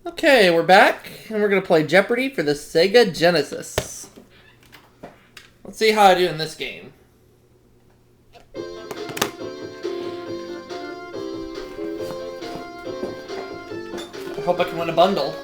Okay, we're back, and we're going to play Jeopardy for the Sega Genesis. Let's see how I do in this game. I hope I can win a bundle.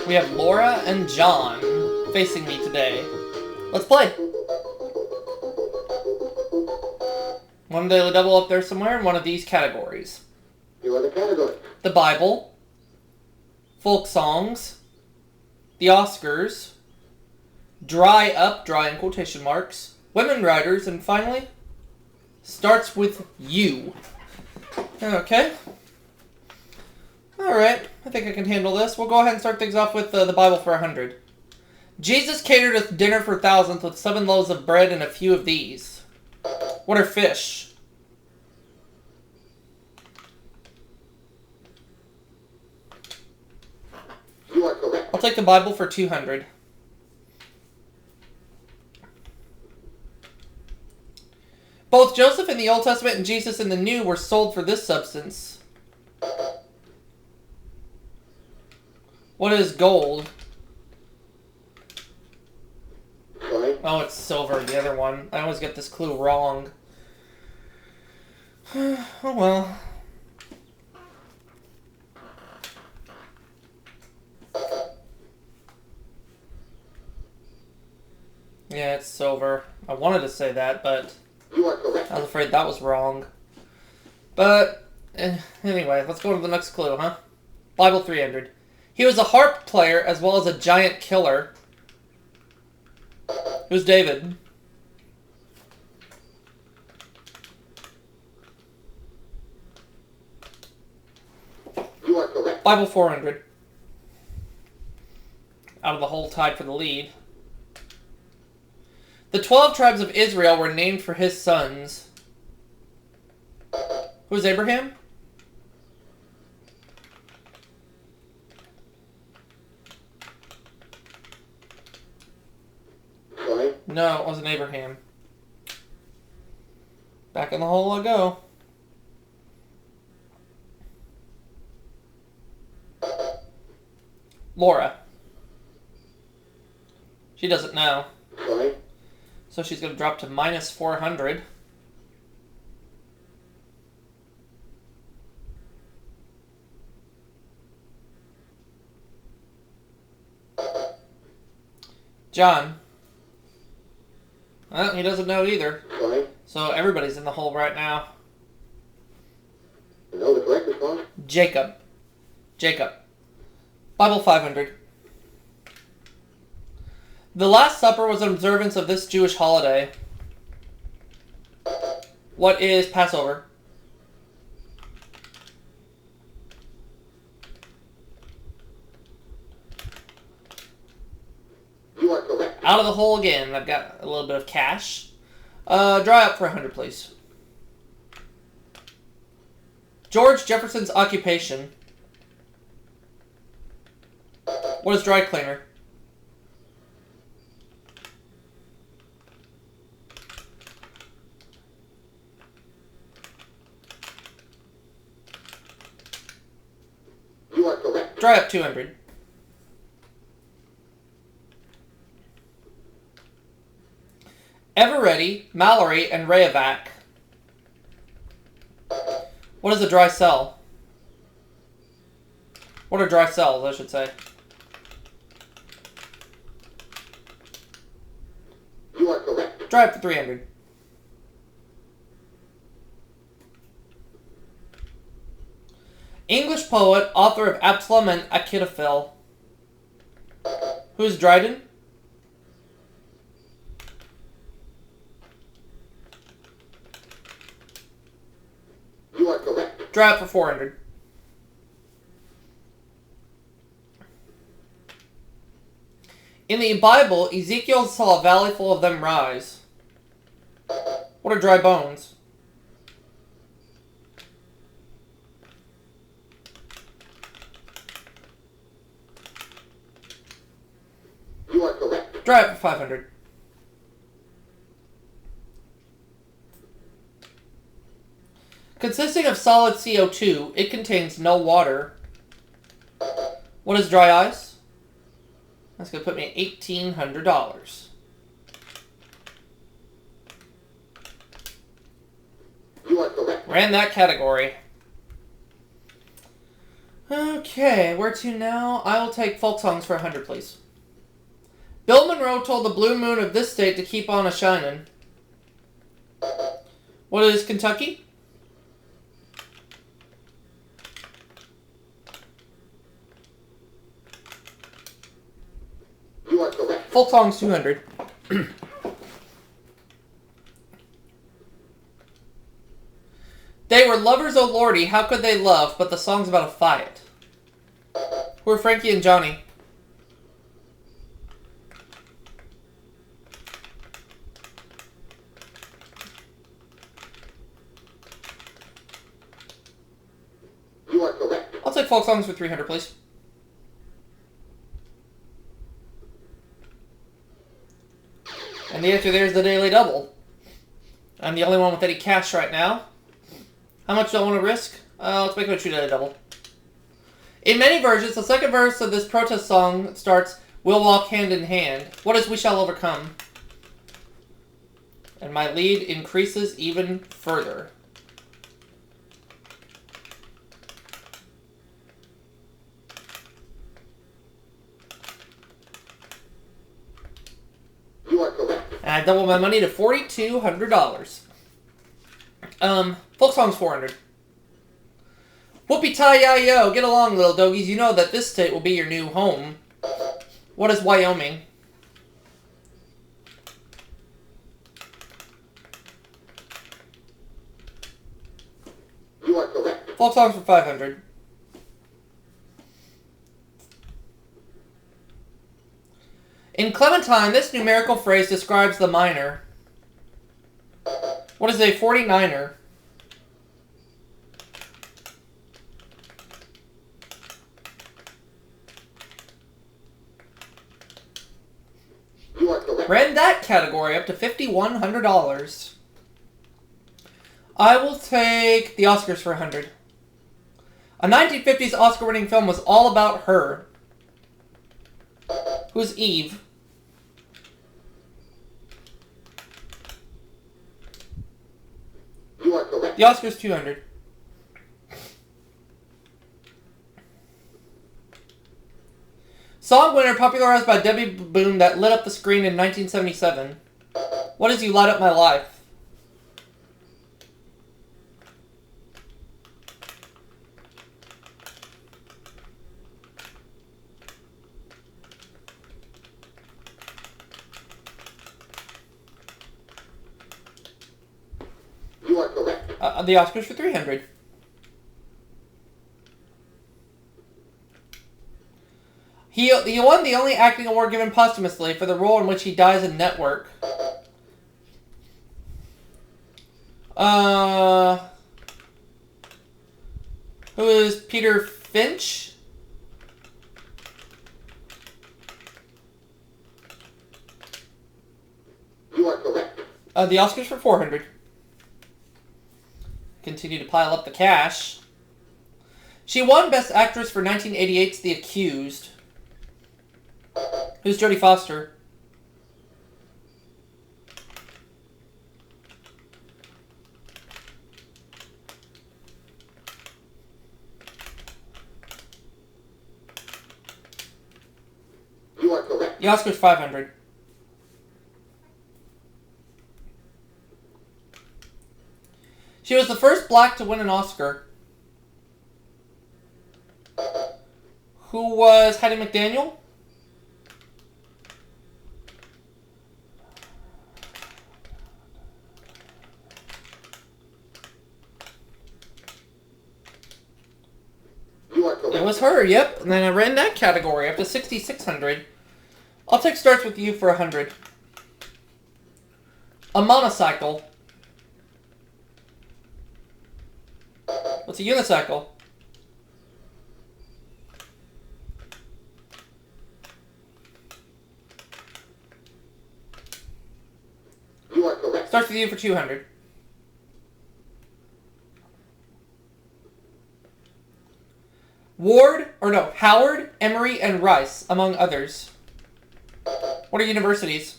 We have Laura and John facing me today. Let's play. One daily double up there somewhere in one of these categories. You are the category. The Bible, folk songs, the Oscars, dry up, dry in quotation marks, women writers, and finally, starts with you. Okay. Alright, I think I can handle this. We'll go ahead and start things off with the Bible for 100. Jesus catered a dinner for thousands with 7 loaves of bread and a few of these. What are fish? You are correct. I'll take the Bible for 200. Both Joseph in the Old Testament and Jesus in the New were sold for this substance. What is gold? Sorry. Oh, it's silver, the other one. I always get this clue wrong. Oh well. Yeah, it's silver. I wanted to say that, but You are correct. I was afraid that was wrong. But, anyway, let's go to the next clue, huh? Bible 300. He was a harp player as well as a giant killer. Who's David? You are correct. Bible 400. Out of the hole, tied for the lead. The 12 tribes of Israel were named for his sons. Who's Abraham? Sorry. No, it wasn't Abraham. Back in the hole I go. Laura. She doesn't know. Sorry. So she's going to drop to minus 400. John. Well, he doesn't know either. Sorry. So everybody's in the hole right now. You know the correct response? Jacob. Jacob. Bible 500. The Last Supper was an observance of this Jewish holiday. What is Passover? You are correct. Out of the hole again. I've got a little bit of cash. Dry up for 100, please. George Jefferson's occupation. What is dry cleaner? You are correct. Dry up 200. Eveready, Mallory, and Rayovac. What is a dry cell? What are dry cells, I should say? You are correct. Dry up for 300. English poet, author of Absalom and Achitophel. Who's Dryden? You are correct. Dry up for 400. In the Bible, Ezekiel saw a valley full of them rise. What are dry bones? You are correct. Dry it for 500. Consisting of solid CO2, it contains no water. What is dry ice? That's going to put me at $1,800. You are correct. Ran that category. Okay, where to now? I will take folk songs for 100, please. Bill Monroe told the blue moon of this state to keep on a-shinin'. What is Kentucky? You are correct. Folk songs 200. They were lovers, oh lordy, how could they love, but the song's about a fight. Who are Frankie and Johnny? You are correct. I'll take folk songs for 300, please. And the answer there is the Daily Double. I'm the only one with any cash right now. How much do I want to risk? Let's make it a true Daily Double. In many versions, the second verse of this protest song starts, "We'll walk hand in hand." What is "We shall overcome"? And my lead increases even further. You are correct. And I double my money to $4,200. Folk songs 400. Whoopie-tie-yi-yo, get along, little doggies. You know that this state will be your new home. What is Wyoming? You are correct. Folk songs for 500. In Clementine, this numerical phrase describes the minor. What is a 49er? You are correct. Ran that category up to $5,100. I will take the Oscars for 100. A 1950s Oscar-winning film was all about her. Who's Eve? You are correct. The Oscars 200. Song winner popularized by Debbie Boone that lit up the screen in 1977. What is You Light Up My Life? You are correct. The Oscars for 300. He won the only acting award given posthumously for the role in which he dies in Network. Who is Peter Finch? You are correct. The Oscars for 400. Continue to pile up the cash. She won Best Actress for 1988's The Accused. Who's Jodie Foster? You are correct. The Oscars 500. She was the first black to win an Oscar. Who was Hattie McDaniel? You are correct. It was her, yep. And then I ran that category up to 6,600. I'll take Starts With You for 100. A monocycle. What's a unicycle? You are correct. Starts with you for 200. Howard, Emory, and Rice, among others. What are universities?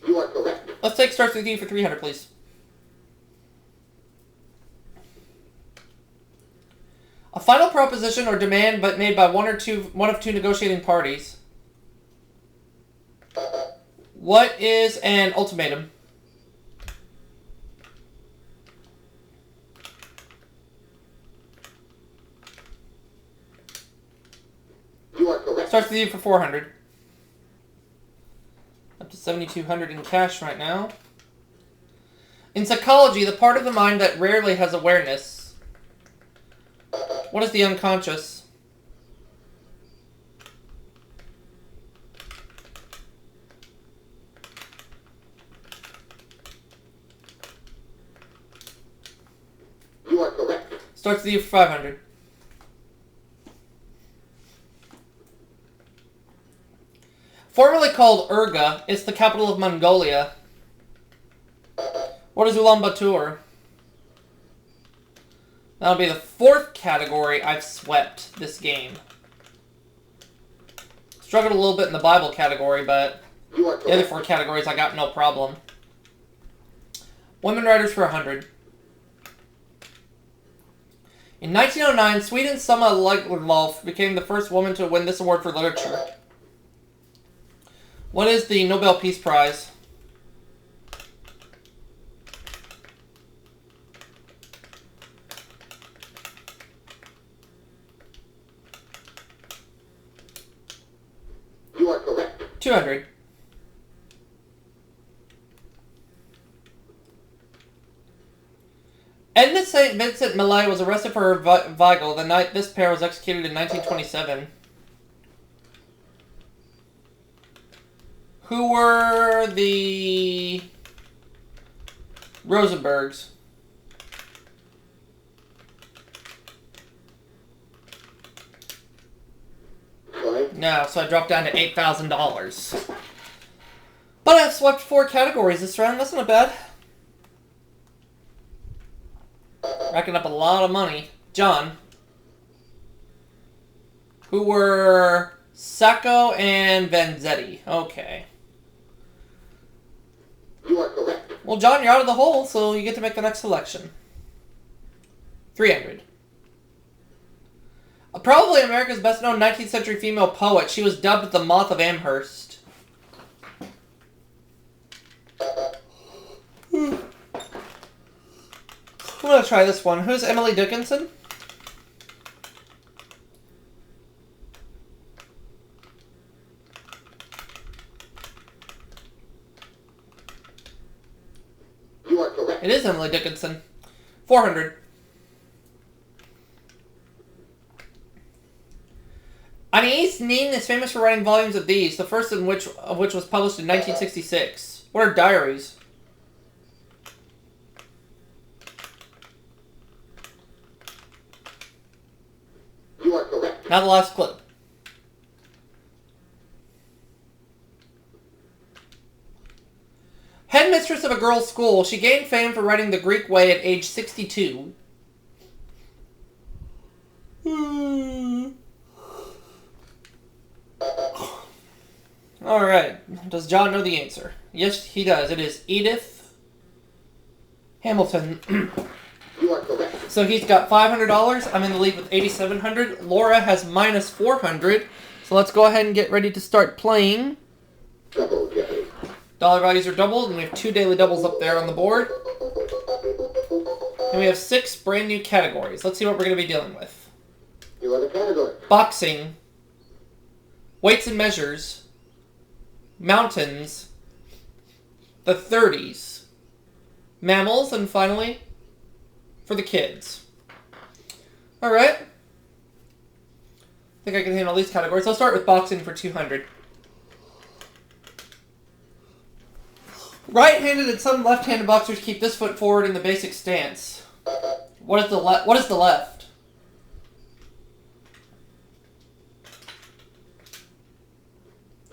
You are correct. Let's take starts with you for 300, please. A final proposition or demand but made by one of two negotiating parties. What is an ultimatum? You are correct. Starts with you for 400. Up to 7,200 in cash right now. In psychology, the part of the mind that rarely has awareness. What is the unconscious? You are correct. Starts with you for 500. Formerly called Urga, it's the capital of Mongolia. What is Ulaanbaatar? That'll be the fourth category I've swept this game. Struggled a little bit in the Bible category, but You are the other correct. four categories I got no problem. Women writers for 100. In 1909, Sweden's Selma Lagerlöf became the first woman to win this award for literature. What is the Nobel Peace Prize? You are correct. 200. Edmund St. Vincent Millay was arrested for Weigel the night this pair was executed in 1927. Who were the Rosenbergs? Fine. No, so I dropped down to $8,000. But I've swept 4 categories this round. That's not bad. Racking up a lot of money. John. Who were Sacco and Vanzetti. Okay. You are correct. Well, John, you're out of the hole, so you get to make the next selection. 300. Probably America's best-known 19th century female poet. She was dubbed the Moth of Amherst. I'm gonna try this one. Who's Emily Dickinson? You are correct. It is Emily Dickinson. 400. Anais Nin is famous for writing volumes of these, the first of which was published in 1966. What are diaries? You are correct. Now the last clip. Headmistress of a girls' school, she gained fame for writing the Greek way at age 62. Alright. Does John know the answer? Yes, he does. It is Edith Hamilton. You are correct. So he's got $500. I'm in the lead with $8,700. Laura has minus $400. So let's go ahead and get ready to start playing. Double Jeopardy. Dollar values are doubled, and we have 2 daily doubles up there on the board. And we have 6 brand new categories. Let's see what we're going to be dealing with. You are the category. Boxing, weights and measures, mountains, the 30s, mammals, and finally, for the kids. Alright. I think I can handle these categories. I'll start with boxing for 200. Right-handed and some left-handed boxers keep this foot forward in the basic stance. What is the left? What is the left?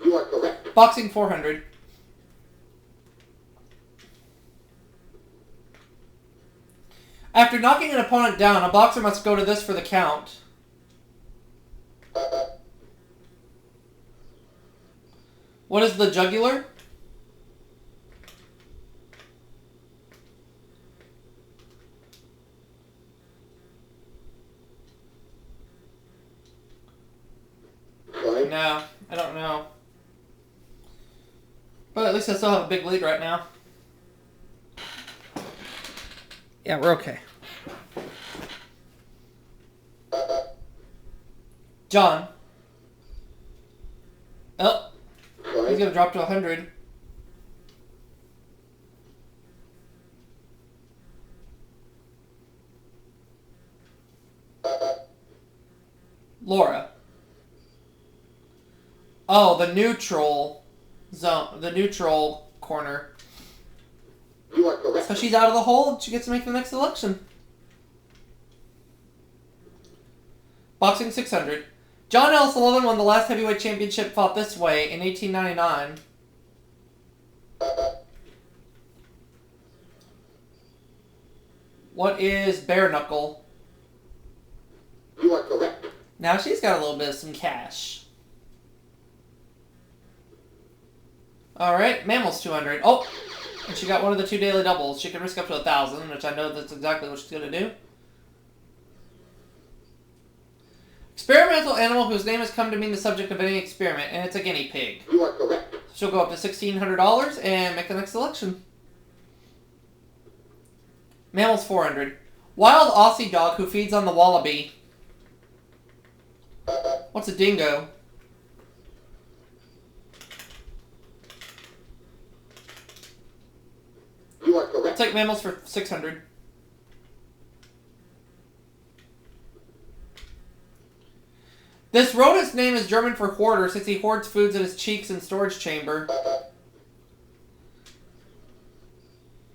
You are correct. Boxing 400. After knocking an opponent down, a boxer must go to this for the count. What is the jugular? No, I don't know. But at least I still have a big lead right now. Yeah, we're okay. John. Oh. He's going to drop to 100. Laura. Oh, the neutral zone. The neutral corner. You are correct. So she's out of the hole and she gets to make the next selection. Boxing 600. John L. Sullivan won the last heavyweight championship fought this way in 1899. What is bare knuckle? You are correct. Now she's got a little bit of some cash. Alright, mammals 200. Oh! And she got one of the 2 daily doubles. She can risk up to 1,000, which I know that's exactly what she's going to do. Experimental animal whose name has come to mean the subject of any experiment, and it's a guinea pig. You are correct. She'll go up to $1,600 and make the next selection. Mammals 400. Wild Aussie dog who feeds on the wallaby. What's a dingo? You are correct. Take mammals for 600. This rodent's name is German for hoarder since he hoards foods in his cheeks and storage chamber.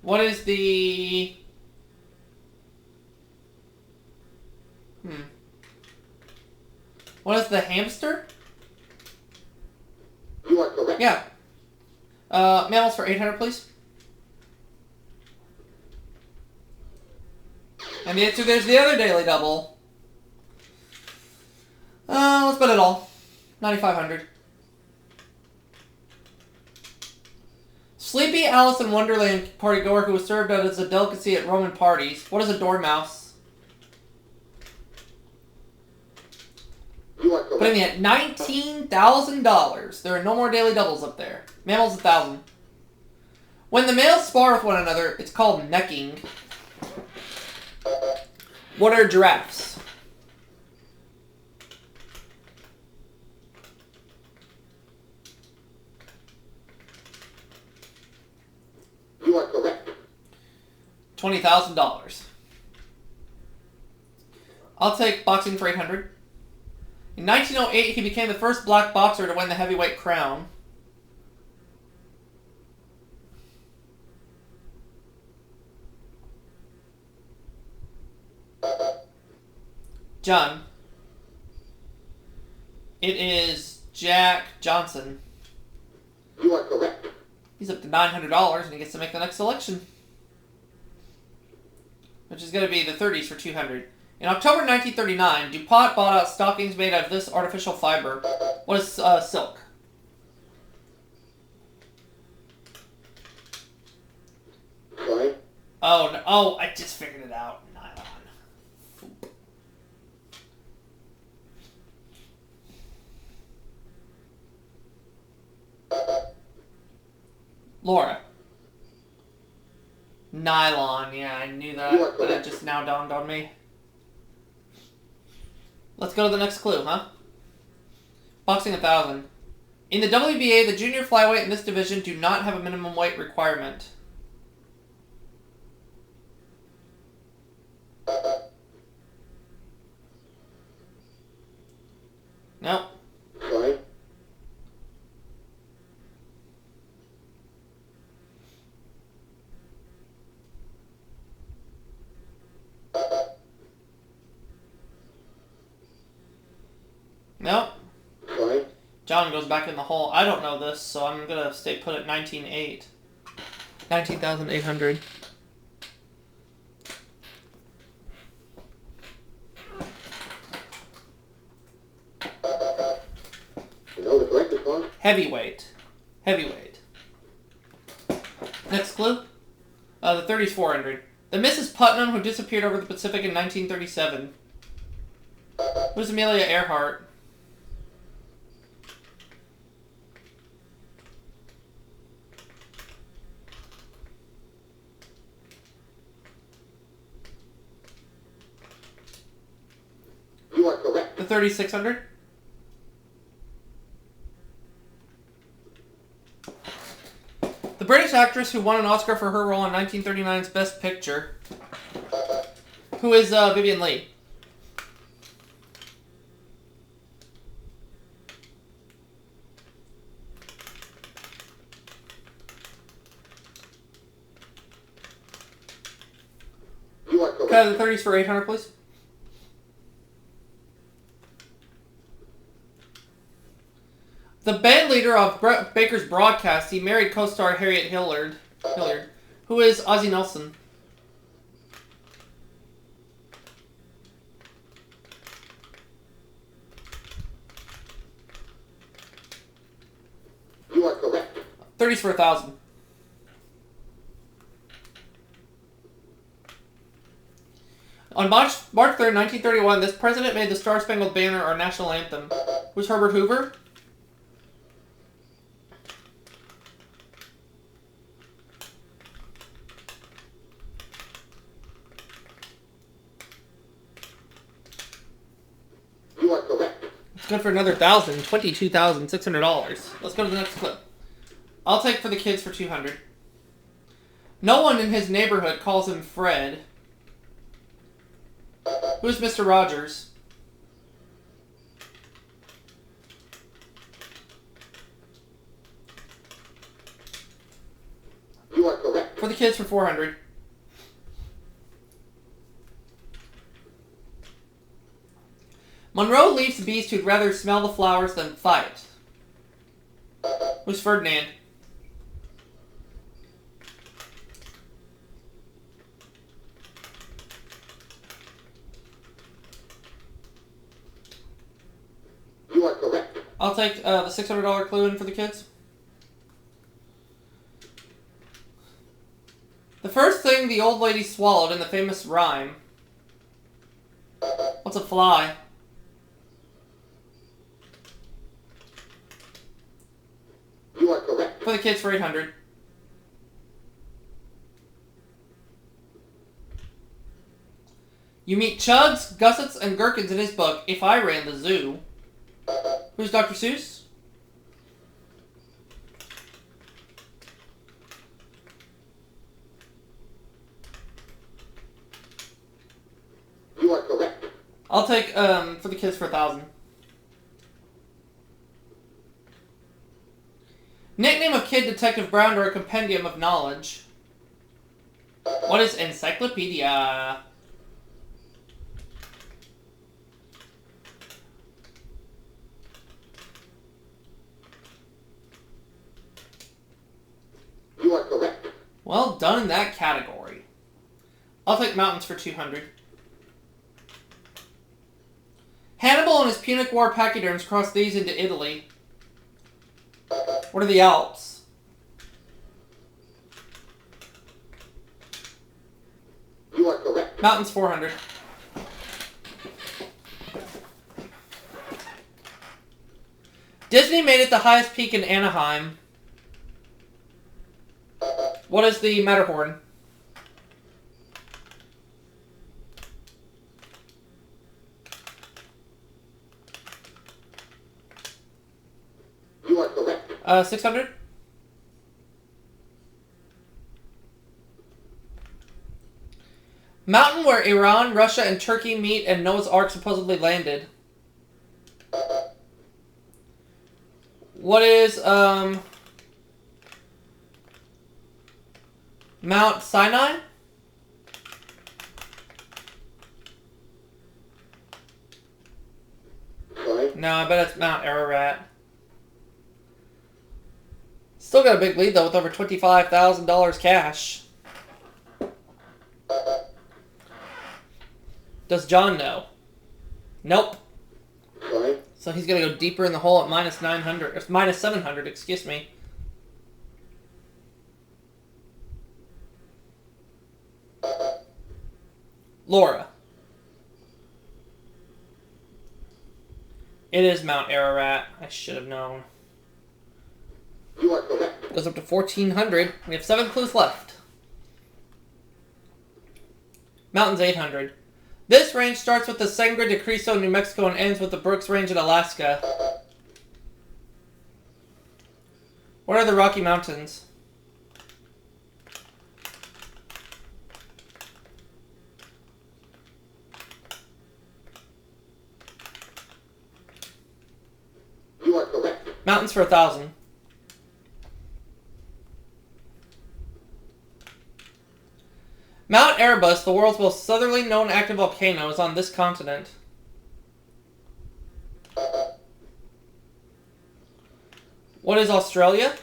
What is the... What is the hamster? You are correct. Yeah. Mammals for 800, please. And the answer, there's the other daily double. Let's bet it all. 9,500. Sleepy Alice in Wonderland partygoer who was served out as a delicacy at Roman parties. What is a dormouse? You are correct. Putting me at $19,000. There are no more daily doubles up there. Mammals 1,000. When the males spar with one another, it's called necking. What are giraffes? You are correct. $20,000. I'll take boxing for 800. In 1908, he became the first black boxer to win the heavyweight crown. John. It is Jack Johnson. You are correct. He's up to $900 and he gets to make the next selection. Which is going to be the 30s for 200. In October 1939, DuPont bought out stockings made out of this artificial fiber. What is silk? Fine. Oh, no. Oh, I just figured it out. Nylon. Foop. Laura. Nylon. Yeah, I knew that, but it just now dawned on me. Let's go to the next clue, huh? Boxing 1,000. In the WBA, the junior flyweight in this division do not have a minimum weight requirement. No. Fine. No. Fine. John goes back in the hole. I don't know this, so I'm gonna stay put at 19,800. 19,800. You know the collector's one? Heavyweight. Heavyweight. Next clue? The 30's 400. The Mrs. Putnam who disappeared over the Pacific in 1937. Who's Amelia Earhart? You are correct. The 3600? The British actress who won an Oscar for her role in 1939's Best Picture. Who is Vivian Leigh? You are correct. Kind of the 30s for 800, please. The band leader of Brett Baker's broadcast, he married co-star Harriet Hilliard, who is Ozzie Nelson. You are correct. 30s for 1,000. On March 3rd, 1931, this president made the Star Spangled Banner our national anthem. Who's Herbert Hoover? You are correct. It's good for another 1,000. $22,600. Let's go to the next clip. I'll take for the kids for 200. No one in his neighborhood calls him Fred. Who's Mr. Rogers? You are correct. For the kids for 400. Monroe leaves the beast who'd rather smell the flowers than fight. Who's Ferdinand? You are correct. I'll take the $600 clue in for the kids. The first thing the old lady swallowed in the famous rhyme. What's a fly? You are correct. For the kids for 800. You meet chugs, gussets, and gherkins in his book, If I Ran the Zoo. Who's Dr. Seuss? You are correct. I'll take for the kids for 1,000. Nickname of Kid Detective Brown or a compendium of knowledge. What is encyclopedia? You are correct. Well done in that category. I'll take mountains for 200. Hannibal and his Punic War pachyderms crossed these into Italy. What are the Alps? You are correct. Mountains 400. Disney made it the highest peak in Anaheim. What is the Matterhorn? You are correct. 600? Mountain where Iran, Russia, and Turkey meet and Noah's Ark supposedly landed. What is, Mount Sinai? Sorry. No, I bet it's Mount Ararat. Still got a big lead, though, with over $25,000 cash. Does John know? Nope. Sorry. So he's going to go deeper in the hole at minus 900, or minus 700, excuse me. Laura. It is Mount Ararat. I should have known. You are correct. Goes up to 1,400. We have 7 clues left. Mountains 800. This range starts with the Sangre de Cristo, New Mexico, and ends with the Brooks Range in Alaska. What are the Rocky Mountains? You are correct. Mountains for 1,000. Mount Erebus, the world's most southerly known active volcano, is on this continent. What is Australia?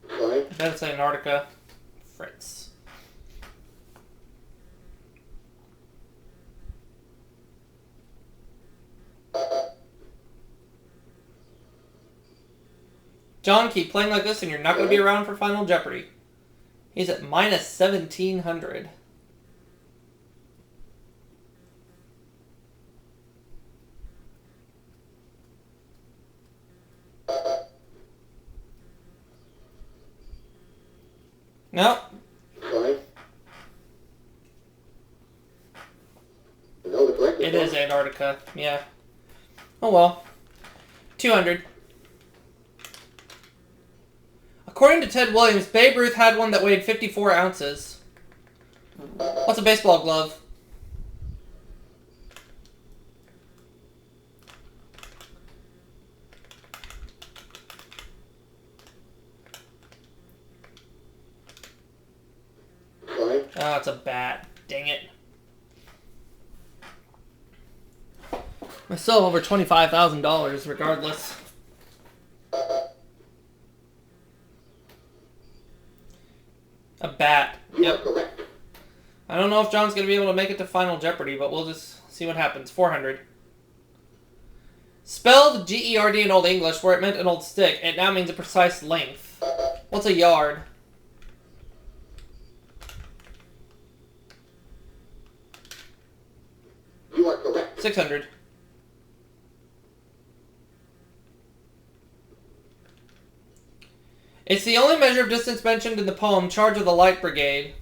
Sorry. I bet it's Antarctica. Fritz. John, keep playing like this and you're not going to be around for Final Jeopardy. He's at minus 1,700. Nope. Sorry. No, the correct It is Antarctica. Yeah. Oh well. 200. According to Ted Williams, Babe Ruth had one that weighed 54 ounces. What's a baseball glove? Sorry. Oh, it's a bat. Dang it. I still have over $25,000 regardless. A bat. You are Yep. correct. I don't know if John's going to be able to make it to Final Jeopardy, but we'll just see what happens. 400. Spelled G-E-R-D in Old English, where it meant an old stick, it now means a precise length. What's a yard? You are correct. 600. It's the only measure of distance mentioned in the poem Charge of the Light Brigade.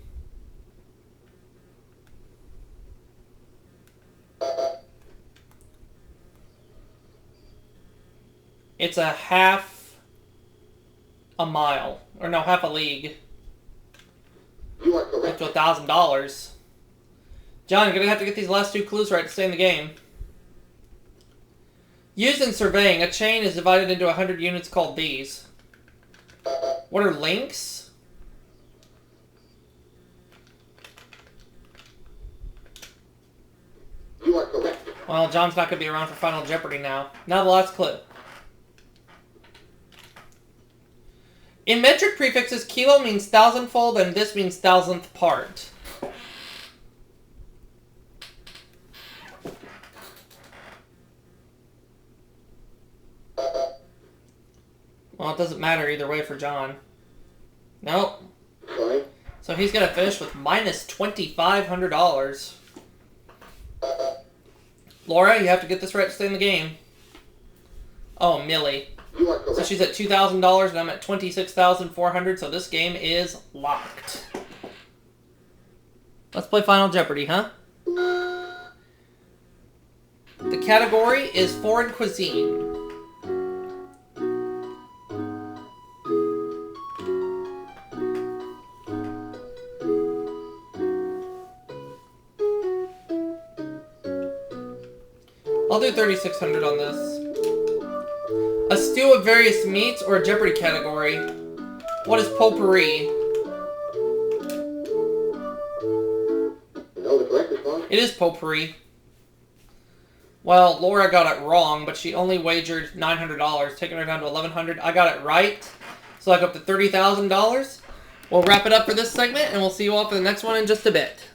It's a half a mile. Or no, half a league. You are Up correct. to $1,000. John, you're going to have to get these last 2 clues right to stay in the game. Used in surveying, a chain is divided into 100 units called these. What are links? You are correct. Well, John's not going to be around for Final Jeopardy now. Now the last clue. In metric prefixes, kilo means thousandfold and this means thousandth part. Well, it doesn't matter either way for John. Nope. Sorry. So he's going to finish with minus $2,500. Laura, you have to get this right to stay in the game. Oh, Millie. You are So correct. she's at $2,000 and I'm at $26,400, so this game is locked. Let's play Final Jeopardy, huh? The category is foreign cuisine. I'll do 3,600 on this. A stew of various meats or a Jeopardy category. What is potpourri? Know the correct response? It is potpourri. Well, Laura got it wrong, but she only wagered $900, taking her down to $1,100. I got it right, so I go up to $30,000. We'll wrap it up for this segment, and we'll see you all for the next one in just a bit.